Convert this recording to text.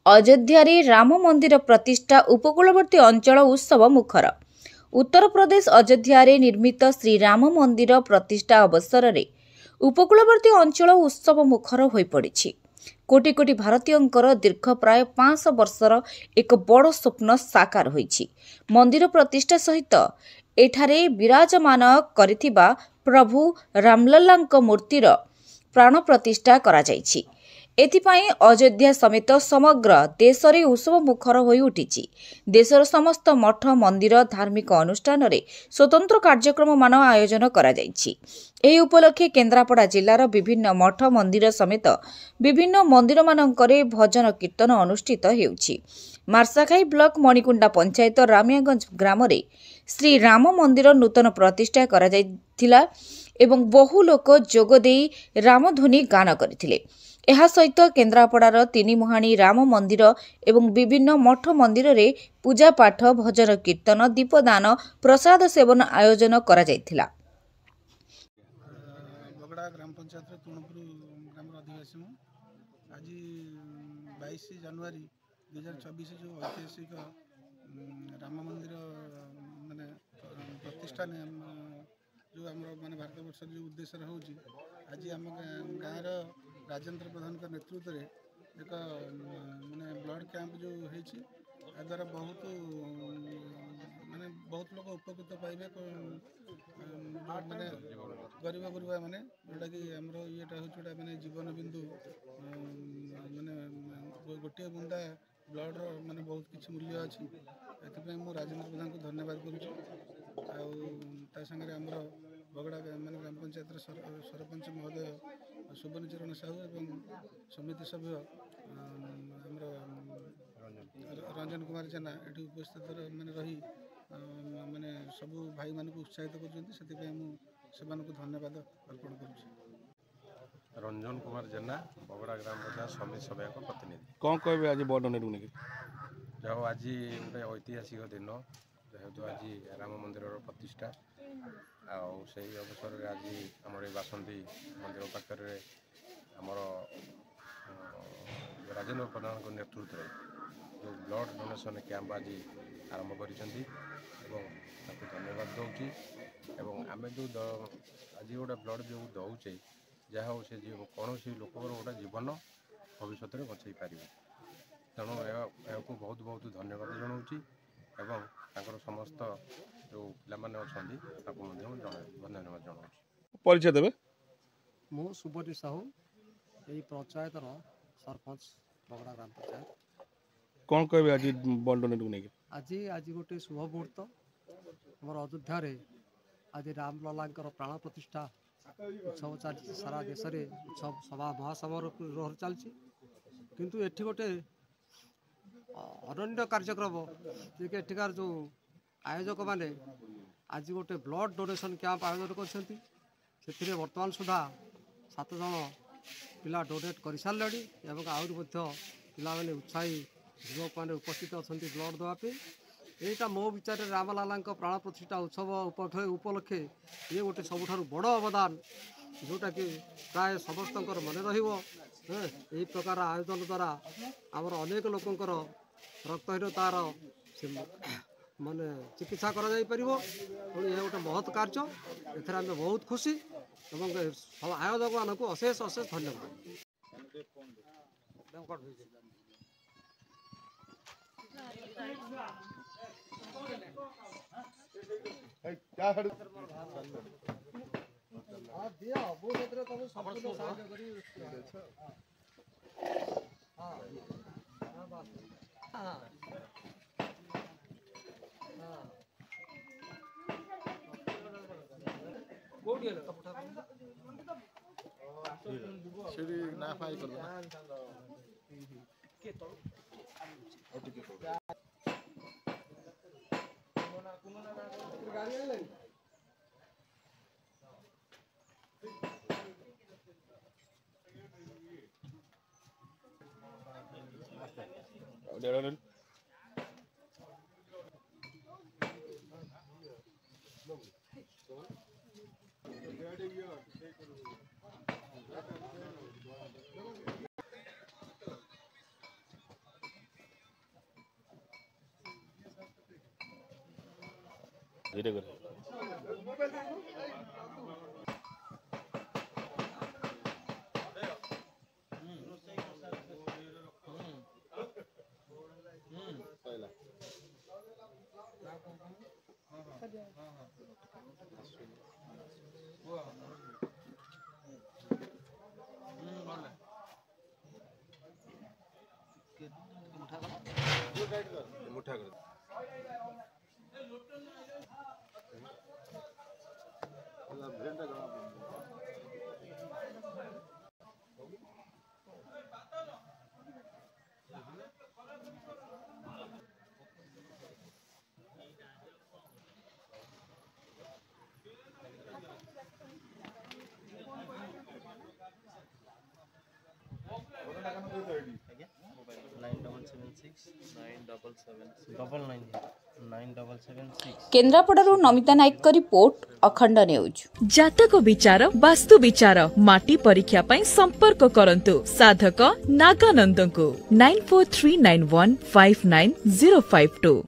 अयोध्या राम मंदिर प्रतिष्ठा उपकूलवर्ती अंचल उत्सव मुखर। उत्तर प्रदेश अयोध्या निर्मित श्रीराम मंदिर प्रतिष्ठा अवसर में उपकूलवर्ती अंचल उत्सव मुखर हो पड़ी। कोटी कोटी भारतीयों दीर्घ प्राय 500 वर्षर एक बड़ स्वप्न साकार होइछि। मंदिर प्रतिष्ठा सहित एठारे विराजमान करिथिबा प्रभु रामलल्लांक मूर्तिर प्राण प्रतिष्ठा करा जाइछि। एथिपाई अयोध्या समेत समग्र देश में उत्सव मुखर हो उठी। देशर समस्त मठ मंदिर धार्मिक अनुष्ठान रे स्वतंत्र कार्यक्रम मान आयोजन करा जाइछि। एही उपलक्षे केन्द्रापड़ा जिलार विभिन्न मठ मंदिर समेत विभिन्न मंदिर मानकरे भजन कीर्तन अनुष्ठित हेउछि। मार्साखाई ब्लॉक मणिकुंडा पंचायत रामियागंज ग्राम रे श्री राम मंदिर नूतन प्रतिष्ठा करा जाइथिला एवं बहु लोक जोग देई रामध्वनि गान करथिले। ଏହା ସହିତ କେନ୍ଦ୍ରାପଡ଼ାର ତିନିମୁହାଣୀ ରାମ ମନ୍ଦିର ଏବଂ ବିଭିନ୍ନ ମଠ ମନ୍ଦିରରେ ପୂଜା ପାଠ ଭଜନ କୀର୍ତ୍ତନ ଦୀପଦାନ ପ୍ରସାଦ ସେବନ ଆୟୋଜନ କରାଯାଇଥିଲା। ବଗଡ଼ା ଗ୍ରାମ ପଞ୍ଚାୟତର ତୁଣପୁର ଗ୍ରାମର ଅଧିବାସୀ ମୁଁ ଆଜି 22 ଜାନୁଆରୀ 2024 ଯେଉଁ ଐତିହାସିକ ରାମ ମନ୍ଦିର ମାନେ ପ୍ରତିଷ୍ଠା ଯେଉଁ ଆମର ମାନେ ଭାରତବର୍ଷର ଯେଉଁ ଉଦ୍ଦେଶ୍ୟରେ ହେଉଛି ଆଜି ଆମ ଗାଁର राजेंद्र प्रधान का नेतृत्व में एक माने ब्लड कैंप जो होती द्वारा बहुत माने बहुत लोग उपकृत पाइबे माने गरीब गुरुबा माने जोटा कि आमर येटा होटा माने जीवन बिंदु माने गोटे बुंदा ब्लड माने बहुत किसी मूल्य अच्छी एथपाई मु राजेंद्र प्रधान को धन्यवाद करुच्ची आमर बगड़ा माने ग्राम पंचायत सरपंच महोदय सुवर्णचरण साहू एवं समिति सभ्य आमर रंजन कुमार जेना ये उपस्थित मैंने रही माने सबू भाई मानक उत्साहित कर धन्यवाद अर्पण करुच्ची। रंजन कुमार जेना बगड़ा ग्राम पंचायत समिति सभा प्रतिनिधि कौन कहे आज बड़ डोनेट नहीं जो आज गोटे ऐतिहासिक दिन जेहेतु आज राम मंदिर प्रतिष्ठा आई अवसर में आज आम बासंती मंदिर पाखे आमर राजेंद्र प्रधान नेतृत्व में जो ब्लड डोनेशन कैंप आज आरंभ कर धन्यवाद दूसरी आम जो आज गोटे ब्लड जो दौचे जहाँ से कौन लोक गोटे जीवन भविष्य में बचाई पार तेणु यह बहुत बहुत धन्यवाद जनाऊँगी एवं समस्त जो पाने अच्छा धन्यवाद जनाऊँ। परिचय देवे मु सुवर्णी साहू यही पंचायतर सरपंच बगड़ा ग्राम पंचायत कौन कहे आज बड़ डोनेट नहीं आज गोटे शुभ मुहूर्त आम अयोध्या आज रामलला प्राण प्रतिष्ठा उत्सव चलती सारा देश में उत्सव सभा महासमारोह चलती किंतु एठी गोटे अनन्य कार्यक्रम जे एठिकार जो आयोजक माने आज गोटे ब्लड डोनेशन कैंप आयोजन कर वर्तमान सुधा 7 जन पिला डोनेट कर सारे आहरी पाने उत्साही युवक मैंने उपस्थित अच्छा ब्लड देवाई यहाँ मो विचार रामलला प्राण प्रतिष्ठा उत्सव उपलक्षे ये गोटे सबुठ बड़ अवदान जोटा कि प्राय समस्त मन रही प्रकार आयोजन द्वारा आमर अनेक लोकंर रक्तहीनतार माने चिकित्सा करा जाई परिबो यह गोटे महत् कार्य एथरा आम बहुत खुशी एवं आयोजक मान को अशेष अशेष धन्यवाद। ना फाई कर धीरे कर मुठा कर केन्द्रापड़ारू नमिता नायक रिपोर्ट अखंड न्यूज। जातक विचार वास्तु विचार माटी परीक्षा पई संपर्क करंतु साधक नागानंद को 9439159052।